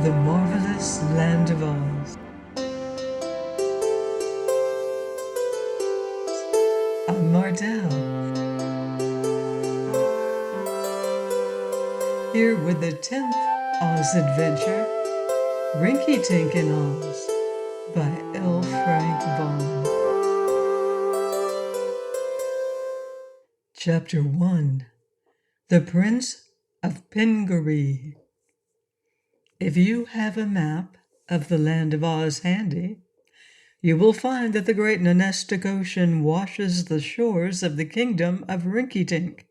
the marvelous land of Oz. I'm Mardell, here with the 10th Oz adventure, Rinkitink in Oz, by L. Frank Baum. Chapter 1. The Prince of Pingaree. If you have a map of the land of Oz handy, you will find that the great Nonestic Ocean washes the shores of the kingdom of Rinkitink,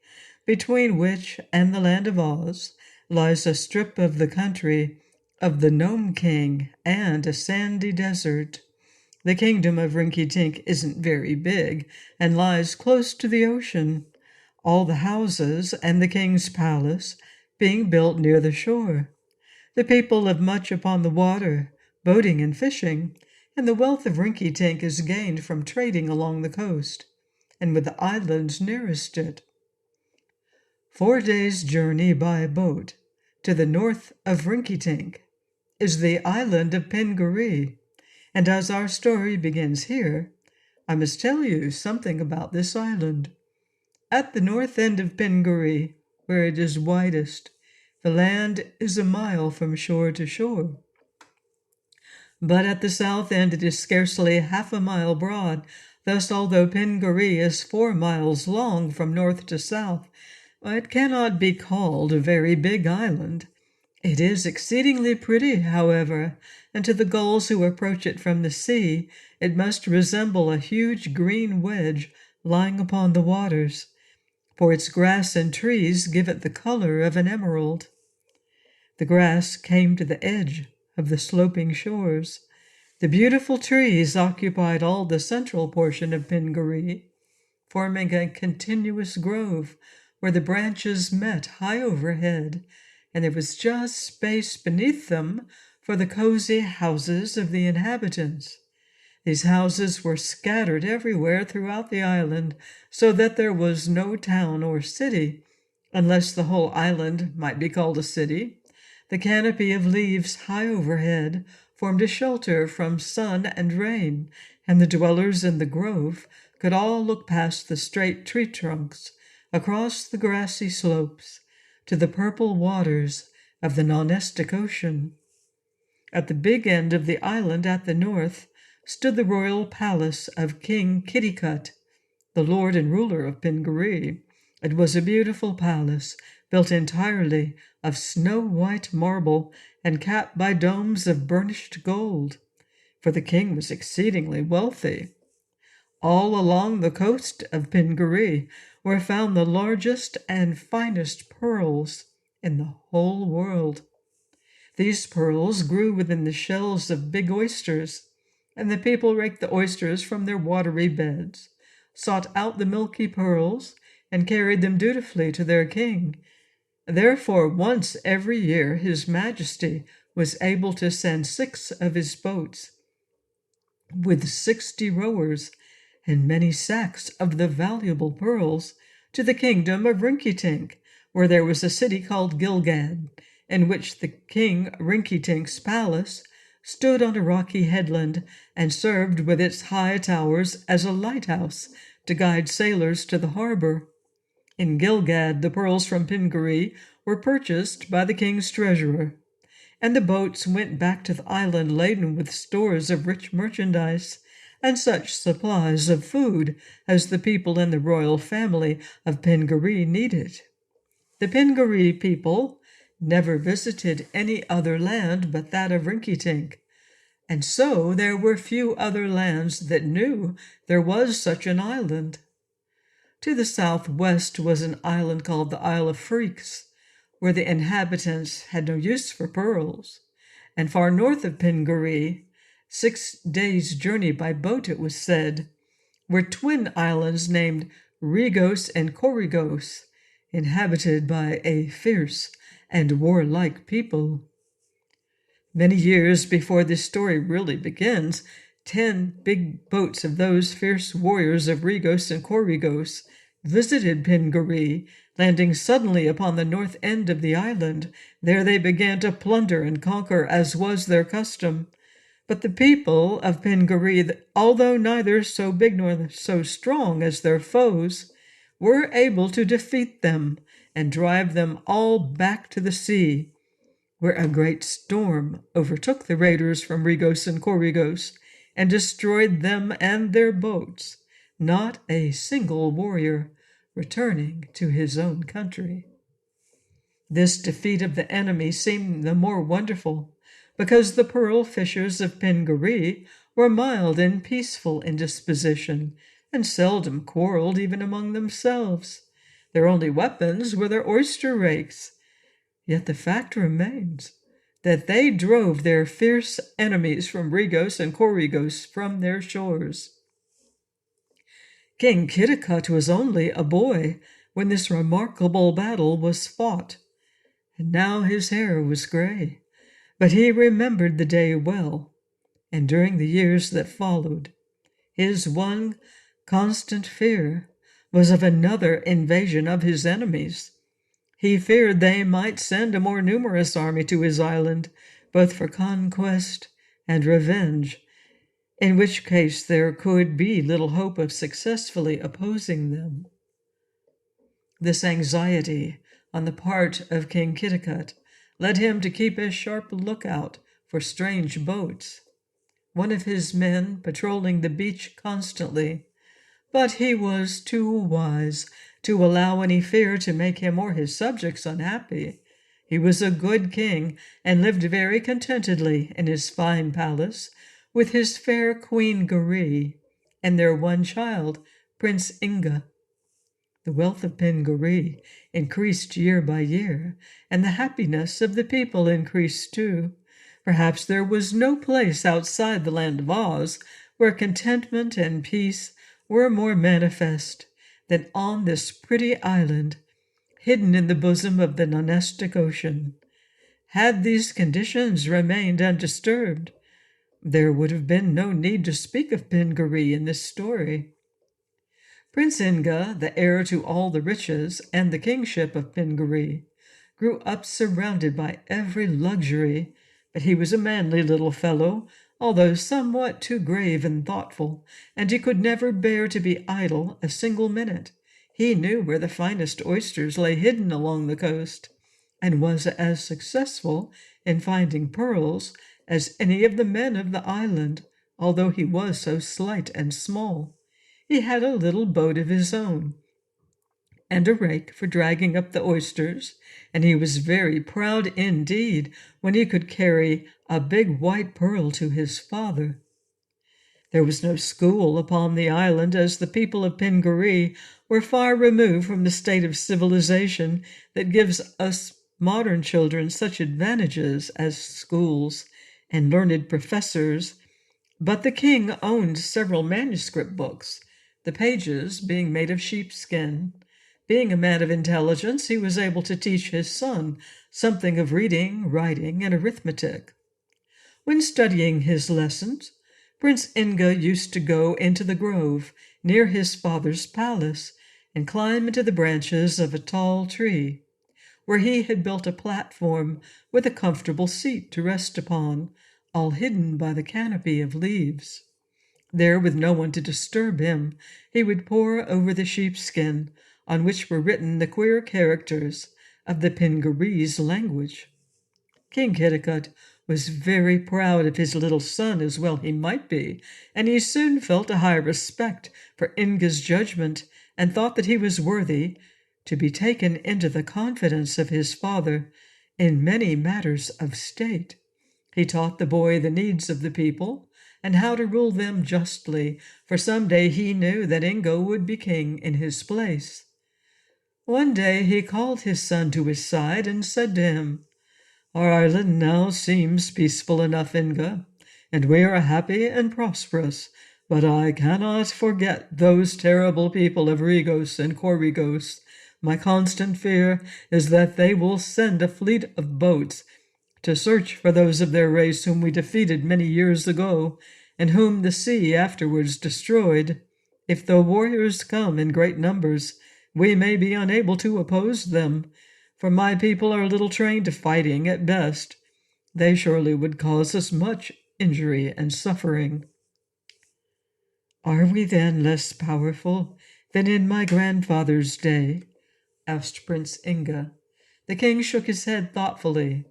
between which and the land of Oz lies a strip of the country of the Gnome King and a sandy desert. The kingdom of Rinkitink isn't very big and lies close to the ocean, all the houses and the king's palace being built near the shore. The people live much upon the water, boating and fishing, and the wealth of Rinkitink is gained from trading along the coast, and with the islands nearest it. 4 days' journey by boat to the north of Rinkitink is the island of Pingaree, and as our story begins here, I must tell you something about this island. At the north end of Pingaree, where it is widest, the land is a mile from shore to shore. But at the south end it is scarcely half a mile broad. Thus, although Pingaree is 4 miles long from north to south, it cannot be called a very big island. It is exceedingly pretty, however, and to the gulls who approach it from the sea, it must resemble a huge green wedge lying upon the waters, for its grass and trees give it the color of an emerald. The grass came to the edge of the sloping shores. The beautiful trees occupied all the central portion of Pingaree, forming a continuous grove where the branches met high overhead, and there was just space beneath them for the cozy houses of the inhabitants. These houses were scattered everywhere throughout the island, so that there was no town or city, unless the whole island might be called a city. The canopy of leaves high overhead formed a shelter from sun and rain, and the dwellers in the grove could all look past the straight tree trunks, across the grassy slopes, to the purple waters of the Nonestic Ocean. At the big end of the island at the north stood the royal palace of King Kitticut, the lord and ruler of Pingaree. It was a beautiful palace, built entirely of snow-white marble and capped by domes of burnished gold, for the king was exceedingly wealthy. All along the coast of Pingaree were found the largest and finest pearls in the whole world. These pearls grew within the shells of big oysters, and the people raked the oysters from their watery beds, sought out the milky pearls, and carried them dutifully to their king. Therefore, once every year, His Majesty was able to send 6 of his boats with 60 rowers and many sacks of the valuable pearls to the kingdom of Rinkitink, where there was a city called Gilgad, in which the king Rinkitink's palace stood on a rocky headland and served with its high towers as a lighthouse to guide sailors to the harbor. In Gilgad, the pearls from Pingaree were purchased by the king's treasurer, and the boats went back to the island laden with stores of rich merchandise and such supplies of food as the people in the royal family of Pingaree needed. The Pingaree people never visited any other land but that of Rinkitink, and so there were few other lands that knew there was such an island. To the southwest was an island called the Isle of Freaks, where the inhabitants had no use for pearls, and far north of Pingaree, 6 days' journey by boat it was said, were twin islands named Regos and Korigos, inhabited by a fierce and warlike people. Many years before this story really begins, 10 big boats of those fierce warriors of Regos and Korigos visited Pingaree Landing suddenly upon the north end of the island, there they began to plunder and conquer, as was their custom. But the people of Pingaree, although neither so big nor so strong as their foes, were able to defeat them and drive them all back to the sea, where a great storm overtook the raiders from Regos and Corregos and destroyed them and their boats, not a single warrior returning to his own country. This defeat of the enemy seemed the more wonderful because the pearl fishers of Pingaree were mild and peaceful in disposition and seldom quarreled even among themselves. Their only weapons were their oyster rakes. Yet the fact remains that they drove their fierce enemies from Regos and Corregos from their shores. King Kitticut was only a boy when this remarkable battle was fought, and now his hair was gray, but he remembered the day well, and during the years that followed, his one constant fear was of another invasion of his enemies. He feared they might send a more numerous army to his island, both for conquest and revenge, in which case there could be little hope of successfully opposing them. This anxiety on the part of King Kitticut led him to keep a sharp lookout for strange boats. One of his men patrolling the beach constantly, but he was too wise to allow any fear to make him or his subjects unhappy. He was a good king and lived very contentedly in his fine palace with his fair Queen Garee and their one child, Prince Inga. The wealth of Pingaree increased year by year, and the happiness of the people increased too. Perhaps there was no place outside the land of Oz where contentment and peace were more manifest than on this pretty island, hidden in the bosom of the Nonestic Ocean. Had these conditions remained undisturbed, there would have been no need to speak of Pingaree in this story. Prince Inga, the heir to all the riches and the kingship of Pingaree, grew up surrounded by every luxury, but he was a manly little fellow, although somewhat too grave and thoughtful, and he could never bear to be idle a single minute. He knew where the finest oysters lay hidden along the coast, and was as successful in finding pearls as any of the men of the island, although he was so slight and small. He had a little boat of his own, and a rake for dragging up the oysters, and he was very proud indeed when he could carry a big white pearl to his father. There was no school upon the island, as the people of Pingaree were far removed from the state of civilization that gives us modern children such advantages as schools and learned professors, but the king owned several manuscript books, the pages being made of sheepskin. Being a man of intelligence, he was able to teach his son something of reading, writing, and arithmetic. When studying his lessons, Prince Inga used to go into the grove near his father's palace and climb into the branches of a tall tree, where he had built a platform with a comfortable seat to rest upon, all hidden by the canopy of leaves. There, with no one to disturb him, he would pore over the sheepskin, on which were written the queer characters of the Pingaree's language. King Kitticut was very proud of his little son, as well he might be, and he soon felt a high respect for Inga's judgment and thought that he was worthy to be taken into the confidence of his father in many matters of state. He taught the boy the needs of the people and how to rule them justly, for some day he knew that Inga would be king in his place. One day he called his son to his side and said to him, "Our island now seems peaceful enough, Inga, and we are happy and prosperous, but I cannot forget those terrible people of Regos and Corregos. My constant fear is that they will send a fleet of boats to search for those of their race whom we defeated many years ago, and whom the sea afterwards destroyed. If the warriors come in great numbers, we may be unable to oppose them, for my people are little trained to fighting at best. They surely would cause us much injury and suffering." "Are we then less powerful than in my grandfather's day?" asked Prince Inga. The king shook his head thoughtfully.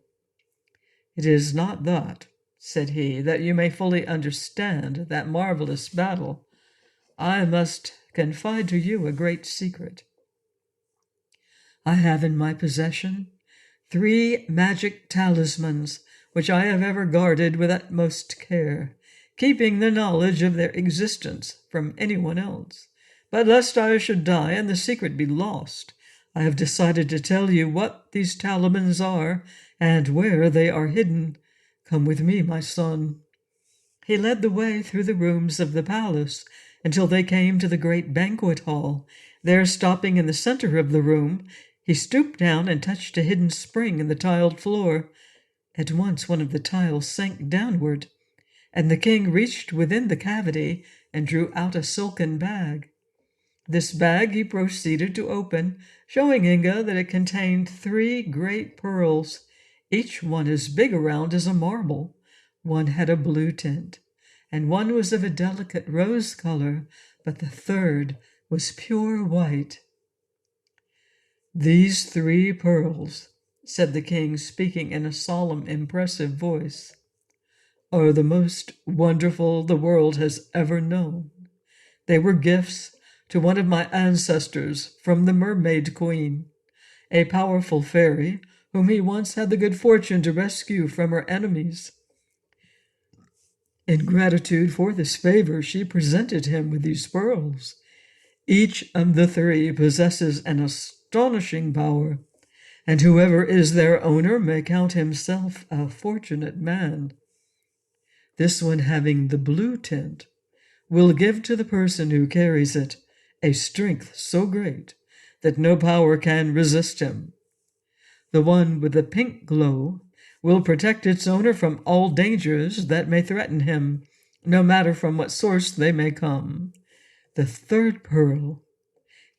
"It is not that," said he, "that you may fully understand that marvelous battle. I must confide to you a great secret. I have in my possession 3 magic talismans, which I have ever guarded with utmost care, keeping the knowledge of their existence from anyone else. But lest I should die and the secret be lost, I have decided to tell you what these talismans are and where they are hidden. Come with me, my son." He led the way through the rooms of the palace until they came to the great banquet hall. There, stopping in the center of the room, he stooped down and touched a hidden spring in the tiled floor. At once one of the tiles sank downward, and the king reached within the cavity and drew out a silken bag. This bag he proceeded to open, showing Inga that it contained 3 great pearls, each one as big around as a marble. One had a blue tint, and one was of a delicate rose color, but the third was pure white. "These 3 pearls," said the king, speaking in a solemn, impressive voice, "are the most wonderful the world has ever known. They were gifts to one of my ancestors from the Mermaid Queen, a powerful fairy whom he once had the good fortune to rescue from her enemies. In gratitude for this favor, she presented him with these pearls. Each of the 3 possesses an astonishing power, and whoever is their owner may count himself a fortunate man. This one, having the blue tint, will give to the person who carries it a strength so great that no power can resist him. The one with the pink glow will protect its owner from all dangers that may threaten him, no matter from what source they may come. The third pearl,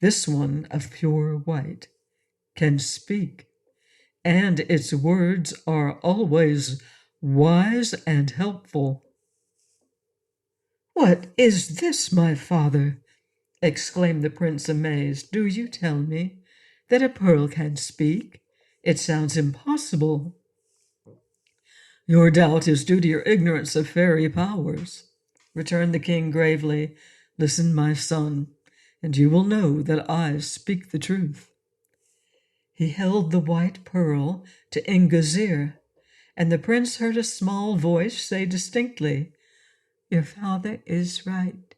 this one of pure white, can speak, and its words are always wise and helpful." "What is this, my father?" exclaimed the prince, amazed. "Do you tell me that a pearl can speak? It sounds impossible." "Your doubt is due to your ignorance of fairy powers," returned the king gravely. "Listen, my son, and you will know that I speak the truth." He held the white pearl to Inga's ear, and the prince heard a small voice say distinctly, "Your father is right.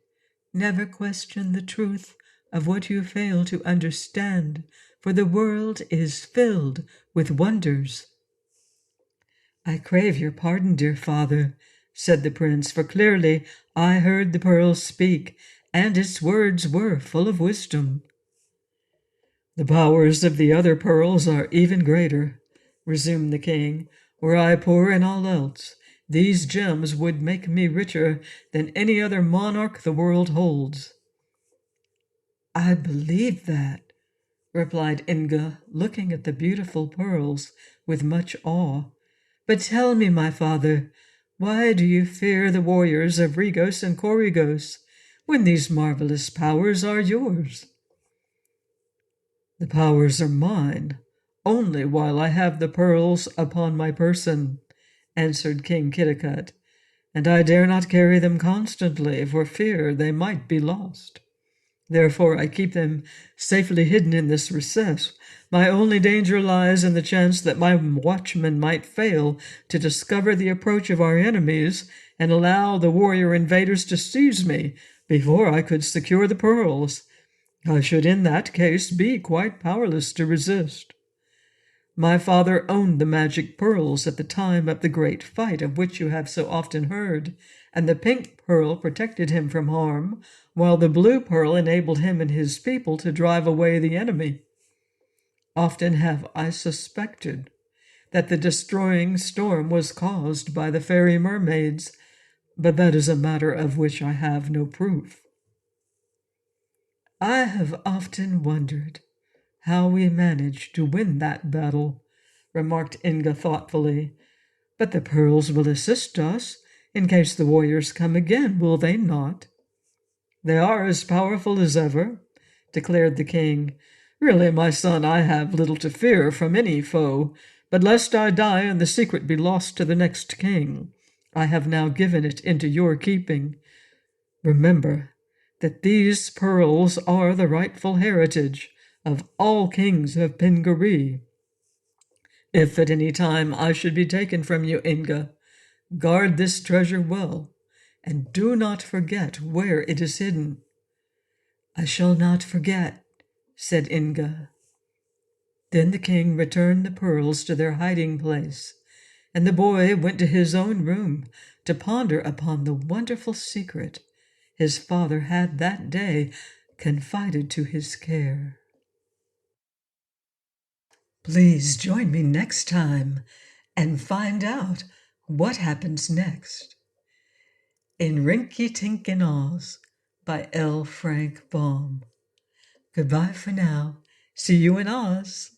Never question the truth of what you fail to understand, for the world is filled with wonders." "I crave your pardon, dear father," said the prince, "for clearly I heard the pearl speak, and its words were full of wisdom." "The powers of the other pearls are even greater," resumed the king. "Were I poor in all else, these gems would make me richer than any other monarch the world holds." "I believe that," replied Inga, looking at the beautiful pearls with much awe. "But tell me, my father, why do you fear the warriors of Regos and Corygos when these marvelous powers are yours?" "The powers are mine only while I have the pearls upon my person," answered King Kitticut, "and I dare not carry them constantly for fear they might be lost. Therefore I keep them safely hidden in this recess. My only danger lies in the chance that my watchmen might fail to discover the approach of our enemies and allow the warrior invaders to seize me before I could secure the pearls. I should in that case be quite powerless to resist. My father owned the magic pearls at the time of the great fight of which you have so often heard, and the pink pearl protected him from harm, while the blue pearl enabled him and his people to drive away the enemy. Often have I suspected that the destroying storm was caused by the fairy mermaids, but that is a matter of which I have no proof." I have often wondered how we managed to win that battle, remarked Inga thoughtfully. But the pearls will assist us in case the warriors come again, will they not? They are as powerful as ever, declared the king. Really, my son, I have little to fear from any foe, but lest I die and the secret be lost to the next king, I have now given it into your keeping. Remember that these pearls are the rightful heritage of all kings of Pingaree. If at any time I should be taken from you, Inga, guard this treasure well, and do not forget where it is hidden. I shall not forget, said Inga. Then the king returned the pearls to their hiding place, and the boy went to his own room to ponder upon the wonderful secret his father had that day confided to his care. Please join me next time and find out what happens next in Rinkitink in Oz by L. Frank Baum. Goodbye for now. See you in Oz.